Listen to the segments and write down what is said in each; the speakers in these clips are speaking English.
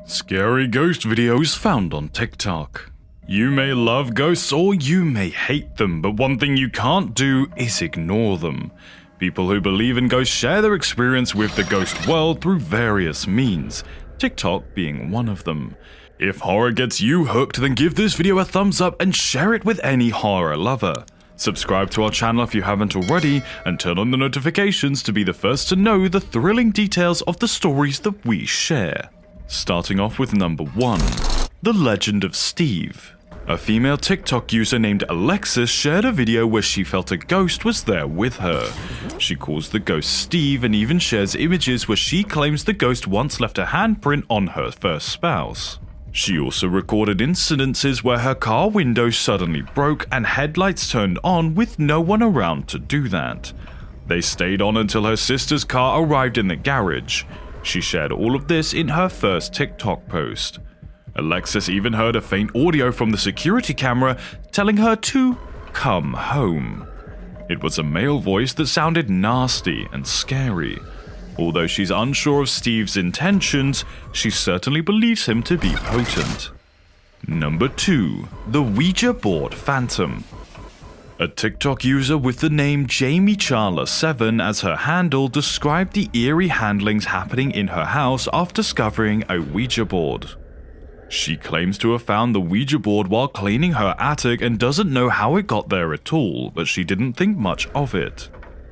Scary ghost videos found on TikTok. You may love ghosts or you may hate them, but one thing you can't do is ignore them. People who believe in ghosts share their experience with the ghost world through various means, TikTok being one of them. If horror gets you hooked, then give this video a thumbs up and share it with any horror lover. Subscribe to our channel if you haven't already, and turn on the notifications to be the first to know the thrilling details of the stories that we share. Starting off with number 1, The Legend of Steve. A female TikTok user named Alexis shared a video where she felt a ghost was there with her. She calls the ghost Steve and even shares images where she claims the ghost once left a handprint on her first spouse. She also recorded incidences where her car window suddenly broke and headlights turned on with no one around to do that. They stayed on until her sister's car arrived in the garage. She shared all of this in her first TikTok post. Alexis even heard a faint audio from the security camera telling her to come home. It was a male voice that sounded nasty and scary. Although she's unsure of Steve's intentions, she certainly believes him to be potent. Number 2, The Ouija Board Phantom. A TikTok user with the name JamieCharla7 as her handle described the eerie handlings happening in her house after discovering a Ouija board. She claims to have found the Ouija board while cleaning her attic and doesn't know how it got there at all, but she didn't think much of it.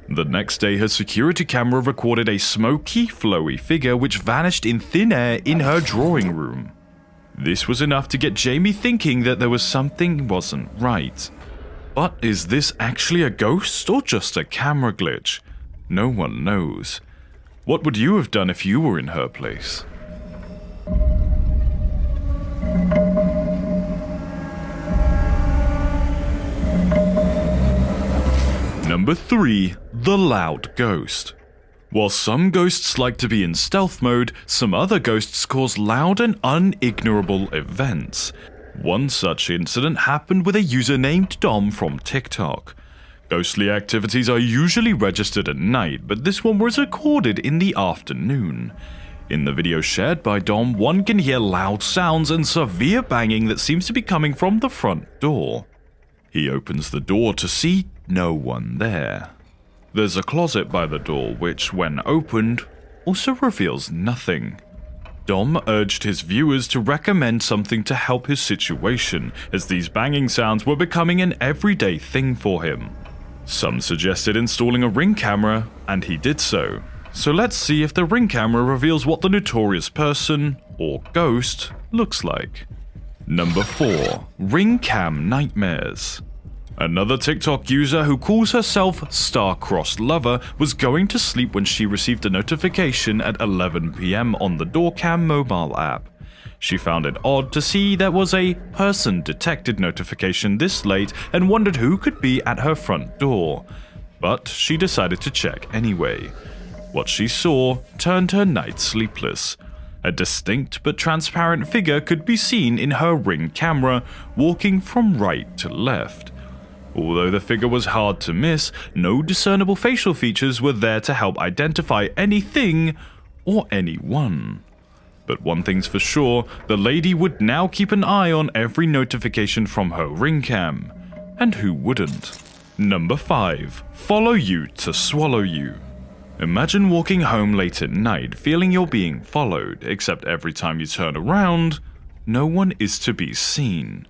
The next day, her security camera recorded a smoky, flowy figure which vanished in thin air in her drawing room. This was enough to get Jamie thinking that there was something wasn't right. But is this actually a ghost or just a camera glitch? No one knows. What would you have done if you were in her place? Number 3, The Loud Ghost. While some ghosts like to be in stealth mode, some other ghosts cause loud and unignorable events. One such incident happened with a user named Dom from TikTok. Ghostly activities are usually registered at night, but this one was recorded in the afternoon. In the video shared by Dom, one can hear loud sounds and severe banging that seems to be coming from the front door. He opens the door to see no one there. There's a closet by the door which, when opened, also reveals nothing. Dom urged his viewers to recommend something to help his situation, as these banging sounds were becoming an everyday thing for him. Some suggested installing a Ring camera, and he did so. So let's see if the Ring camera reveals what the notorious person, or ghost, looks like. Number 4, Ring Cam Nightmares. Another TikTok user who calls herself Star-Crossed Lover was going to sleep when she received a notification at 11 PM on the Doorcam mobile app. She found it odd to see there was a person detected notification this late and wondered who could be at her front door. But she decided to check anyway. What she saw turned her night sleepless. A distinct but transparent figure could be seen in her Ring camera, walking from right to left. Although the figure was hard to miss, no discernible facial features were there to help identify anything or anyone. But one thing's for sure, the lady would now keep an eye on every notification from her Ring cam. And who wouldn't? Number 5, Follow You to Swallow You. Imagine walking home late at night feeling you're being followed, except every time you turn around, no one is to be seen.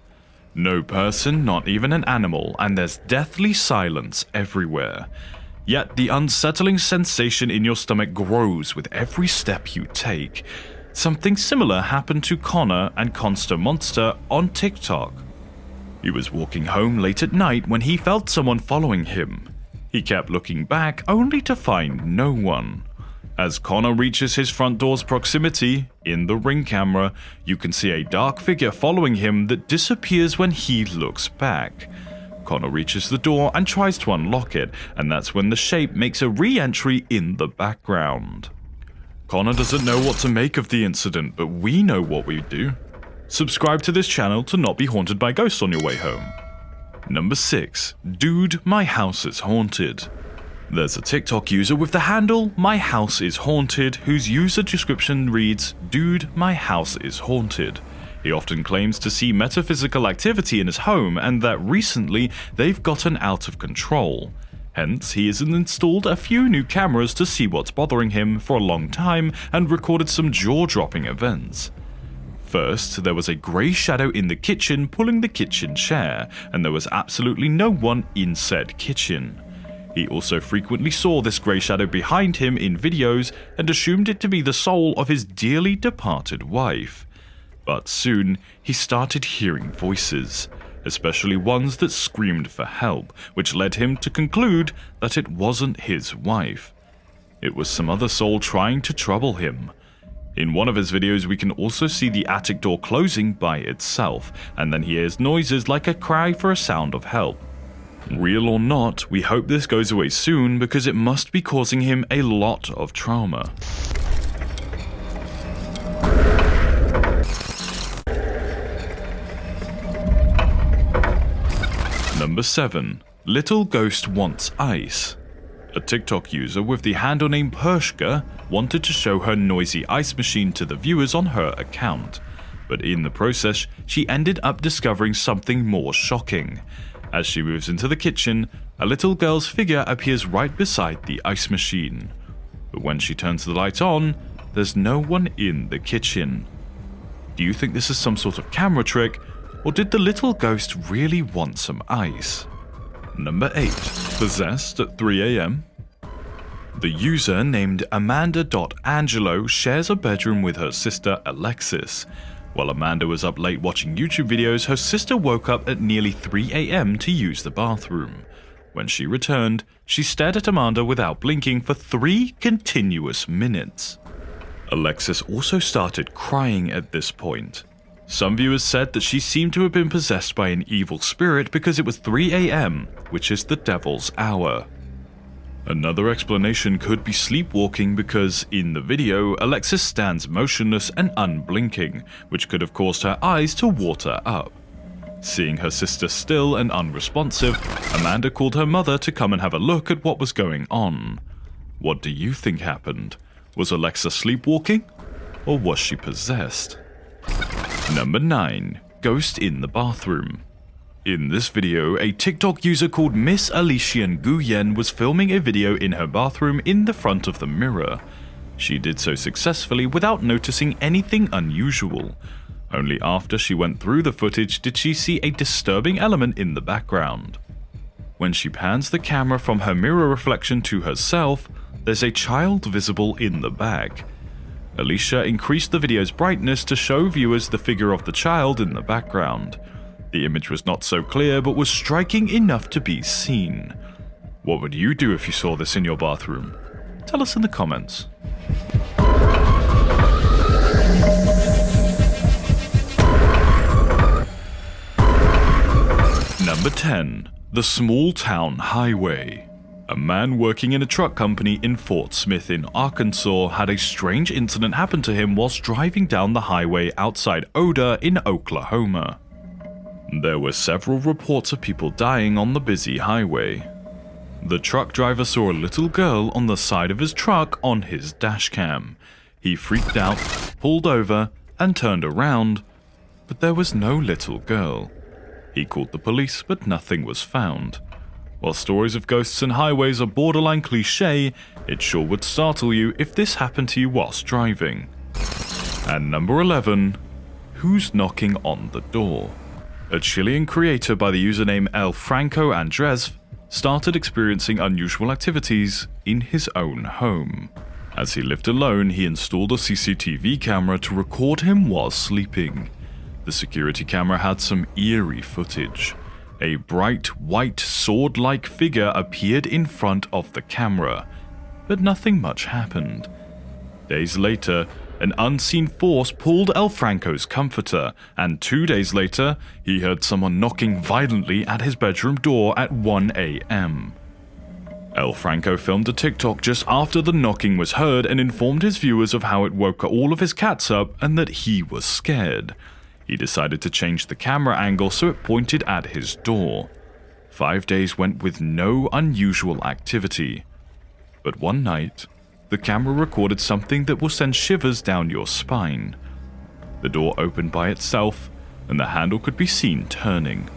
No person, not even an animal, and there's deathly silence everywhere. Yet the unsettling sensation in your stomach grows with every step you take. Something similar happened to Connor and Conster Monster on TikTok. He was walking home late at night when he felt someone following him. He kept looking back only to find no one. As Connor reaches his front door's proximity, in the Ring camera, you can see a dark figure following him that disappears when he looks back. Connor reaches the door and tries to unlock it, and that's when the shape makes a re-entry in the background. Connor doesn't know what to make of the incident, but we know what we do. Subscribe to this channel to not be haunted by ghosts on your way home. Number 6, Dude, My House is Haunted. There's a TikTok user with the handle My House is Haunted whose user description reads, "Dude, my house is haunted." He often claims to see metaphysical activity in his home and that recently they've gotten out of control. Hence, he has installed a few new cameras to see what's bothering him for a long time and recorded some jaw-dropping events. First, there was a grey shadow in the kitchen pulling the kitchen chair, and there was absolutely no one in said kitchen. He also frequently saw this grey shadow behind him in videos and assumed it to be the soul of his dearly departed wife. But soon, he started hearing voices, especially ones that screamed for help, which led him to conclude that it wasn't his wife. It was some other soul trying to trouble him. In one of his videos, we can also see the attic door closing by itself, and then he hears noises like a cry for a sound of help. Real or not, we hope this goes away soon because it must be causing him a lot of trauma. Number 7. Little Ghost Wants Ice. A TikTok user with the handle name Pershka wanted to show her noisy ice machine to the viewers on her account, but in the process, she ended up discovering something more shocking. As she moves into the kitchen, a little girl's figure appears right beside the ice machine. But when she turns the light on, there's no one in the kitchen. Do you think this is some sort of camera trick, or did the little ghost really want some ice? Number 8. Possessed at 3 a.m. The user named Amanda.Angelo shares a bedroom with her sister Alexis. While Amanda was up late watching YouTube videos, her sister woke up at nearly 3 a.m. to use the bathroom. When she returned, she stared at Amanda without blinking for 3 continuous minutes. Alexis also started crying at this point. Some viewers said that she seemed to have been possessed by an evil spirit because it was 3 a.m., which is the devil's hour. Another explanation could be sleepwalking because, in the video, Alexis stands motionless and unblinking, which could have caused her eyes to water up. Seeing her sister still and unresponsive, Amanda called her mother to come and have a look at what was going on. What do you think happened? Was Alexa sleepwalking? Or was she possessed? Number 9. Ghost in the bathroom. In this video, a TikTok user called Miss Alician Guyen was filming a video in her bathroom in the front of the mirror. She did so successfully without noticing anything unusual. Only after she went through the footage did she see a disturbing element in the background. When she pans the camera from her mirror reflection to herself, there's a child visible in the back. Alicia increased the video's brightness to show viewers the figure of the child in the background. The image was not so clear but was striking enough to be seen. What would you do if you saw this in your bathroom? Tell us in the comments. Number 10. The Small Town Highway. A man working in a truck company in Fort Smith in Arkansas had a strange incident happen to him whilst driving down the highway outside Oda in Oklahoma. There were several reports of people dying on the busy highway. The truck driver saw a little girl on the side of his truck on his dashcam. He freaked out, pulled over, and turned around, but there was no little girl. He called the police, but nothing was found. While stories of ghosts and highways are borderline cliché, it sure would startle you if this happened to you whilst driving. And number 11. Who's knocking on the door? A Chilean creator by the username El Franco Andres started experiencing unusual activities in his own home. As he lived alone, he installed a CCTV camera to record him while sleeping. The security camera had some eerie footage. A bright white sword-like figure appeared in front of the camera, but nothing much happened. Days later, an unseen force pulled El Franco's comforter, and 2 days later, he heard someone knocking violently at his bedroom door at 1 a.m. El Franco filmed a TikTok just after the knocking was heard and informed his viewers of how it woke all of his cats up and that he was scared. He decided to change the camera angle so it pointed at his door. 5 days went with no unusual activity. But one night, the camera recorded something that will send shivers down your spine. The door opened by itself, and the handle could be seen turning.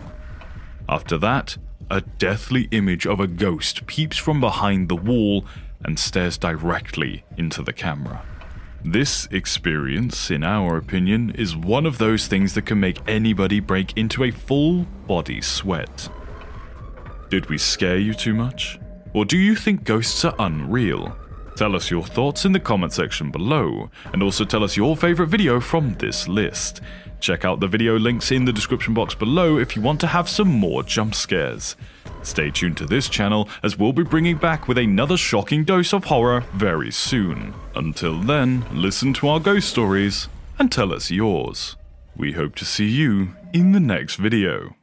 After that, a deathly image of a ghost peeps from behind the wall and stares directly into the camera. This experience, in our opinion, is one of those things that can make anybody break into a full body sweat. Did we scare you too much? Or do you think ghosts are unreal? Tell us your thoughts in the comment section below, and also tell us your favorite video from this list. Check out the video links in the description box below if you want to have some more jump scares. Stay tuned to this channel as we'll be bringing back with another shocking dose of horror very soon. Until then, listen to our ghost stories and tell us yours. We hope to see you in the next video.